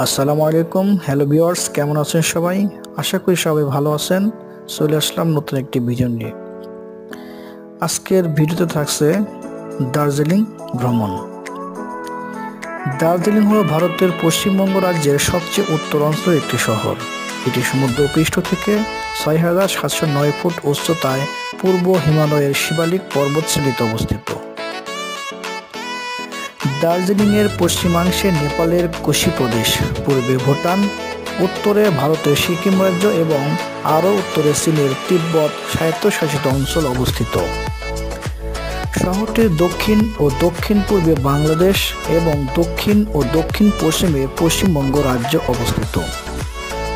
আসসালামু আলাইকুম। Hello viewers, কেমন আছেন সবাই? আশা করি সবাই ভালো আছেন। চলে আসলাম নতুন একটি ভিডিও নিয়ে। আজকের ভিডিওতে থাকছে দার্জিলিং ভ্রমণ। দার্জিলিং হলো ভারতের পশ্চিমবঙ্গ রাজ্যের সবচেয়ে উত্তর অঞ্চলের একটি শহর। এটি সমুদ্রপৃষ্ঠ থেকে ৬,৭০৯ ফুট উচ্চতায় পূর্ব হিমালয়ের শিবালিক পর্বতশ্রেণীতে অবস্থিত। দার্জিলিংয়ের পশ্চিমাংশে নেপালের কোশি প্রদেশ, পূর্বে ভুটান, উত্তরে ভারতের সিকিম রাজ্য এবং আরও উত্তরে চীনের তিব্বত স্বায়ত্তশাসিত অঞ্চল অবস্থিত। শহরটির দক্ষিণ ও দক্ষিণ পূর্বে বাংলাদেশ এবং দক্ষিণ ও দক্ষিণ পশ্চিমে পশ্চিমবঙ্গ রাজ্য অবস্থিত।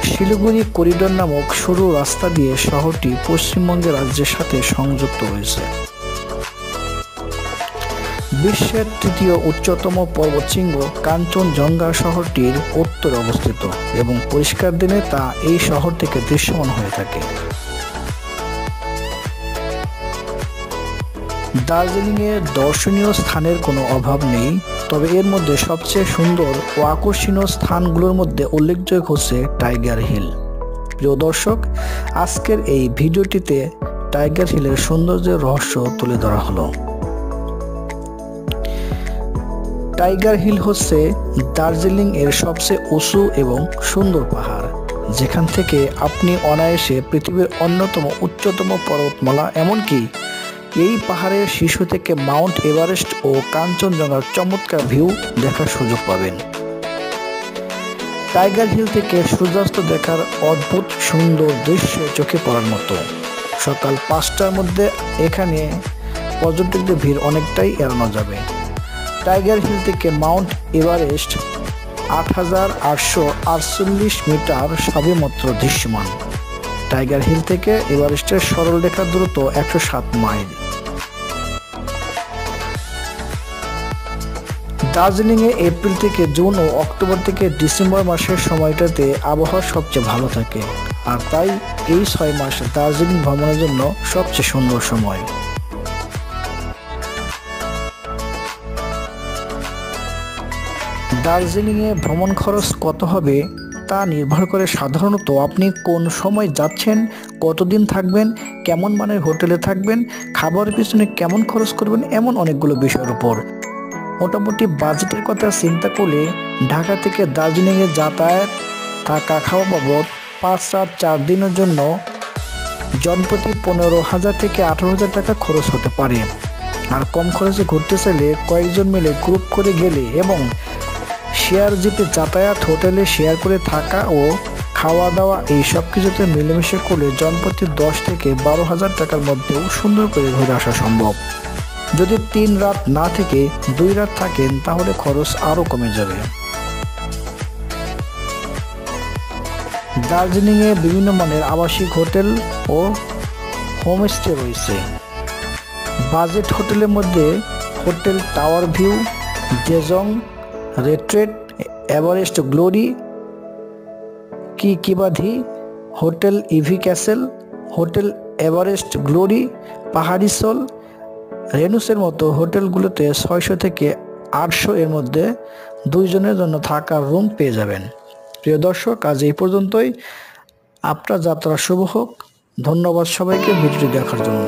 শিলিগুড়ি করিডোর নামক সরু রাস্তা দিয়ে শহরটি পশ্চিমবঙ্গের রাজ্যের সাথে সংযুক্ত হয়েছে। বিশ্বের তৃতীয় উচ্চতম পর্বতশৃঙ্গ কাঞ্চনজঙ্ঘা শহরটির উত্তরে অবস্থিত এবং পরিষ্কার দিনে তা এই শহর থেকে দৃশ্যমান হয়ে থাকে। দার্জিলিংয়ে দর্শনীয় স্থানের কোনো অভাব নেই, তবে এর মধ্যে সবচেয়ে সুন্দর ও আকর্ষণীয় স্থানগুলোর মধ্যে উল্লেখযোগ্য হচ্ছে টাইগার হিল। প্রিয় দর্শক, আজকের এই ভিডিওটিতে টাইগার হিলের সৌন্দর্যের রহস্য তুলে ধরা হলো। টাইগার হিল হচ্ছে দার্জিলিং এর সবচেয়ে উঁচু এবং সুন্দর পাহাড়, যেখান থেকে আপনি অনায়াসে পৃথিবীর অন্যতম উচ্চতম পর্বতমালা, এমনকি এই পাহাড়ের শীর্ষ থেকে মাউন্ট এভারেস্ট ও কাঞ্চনজঙ্ঘার চমৎকার ভিউ দেখার সুযোগ পাবেন। টাইগার হিল থেকে সূর্যাস্ত দেখার অদ্ভুত সুন্দর দৃশ্য চোখে পড়ার মতো। সকাল ৫টার মধ্যে এখানে পর্যটকদের ভিড় অনেকটাই এড়ানো যাবে। টাইগার হিল থেকে মাউন্ট এভারেস্ট ৮,৮৪৮ মিটার সবেমাত্র দৃশ্যমান। টাইগার হিল থেকে এভারেস্টের সরল রেখার দূরত্ব ১০৭ মাইল। দার্জিলিংয়ে এপ্রিল থেকে জুন ও অক্টোবর থেকে ডিসেম্বর মাসের সময়টাতে আবহাওয়া সবচেয়ে ভালো থাকে, আর তাই এই ৬ মাস দার্জিলিং ভ্রমণের জন্য সবচেয়ে সুন্দর সময়। দার্জিলিংয়ে ভ্রমণ খরচ কত হবে তা নির্ভর করে সাধারণত আপনি কোন সময় যাচ্ছেন, কতদিন থাকবেন, কেমন মানের হোটেলে থাকবেন, খাবারের পিছনে কেমন খরচ করবেন, এমন অনেকগুলো বিষয়ের উপর। মোটামুটি বাজেটের কথা চিন্তা করলে ঢাকা থেকে দার্জিলিংয়ে যাতায়াত, থাকা, খাওয়া বাবদ ৫ রাত ৪ দিনের জন্য জনপ্রতি ১৫,০০০ থেকে ১৮,০০০ টাকা খরচ হতে পারে। আর কম খরচে ঘুরতে চাইলে কয়েকজন মিলে গ্রুপ করে গেলে এবং শেয়ার জিপে যাতায়াত, হোটেলে শেয়ার করে থাকা ও খাওয়া দাওয়া এই সব কিছুতে মিলেমিশে করলে জনপ্রতি ১০ থেকে ১২,০০০ টাকার মধ্যেও সুন্দর করে ঘুরে আসা সম্ভব। যদি ৩ রাত না থেকে ২ রাত থাকেন তাহলে খরচ আরও কমে যাবে। দার্জিলিংয়ে বিভিন্ন মানের আবাসিক হোটেল ও হোমস্টে রয়েছে। বাজেট হোটেলের মধ্যে হোটেল টাওয়ার ভিউ, জেজং রেট্রেট, এভারেস্ট গ্লোরি, কিবাধি, hotel Ivy castle, hotel Everest glory, Pahari soul, রেনুসের মতো হোটেলগুলোতে ৬০০ থেকে ৮০০ এর মধ্যে ২ জনের জন্য থাকার রুম পেয়ে যাবেন। প্রিয় দর্শক, আজ এই পর্যন্তই। আপনার যাত্রা শুভ হোক। ধন্যবাদ সবাইকে ভিডিওটি দেখার জন্য।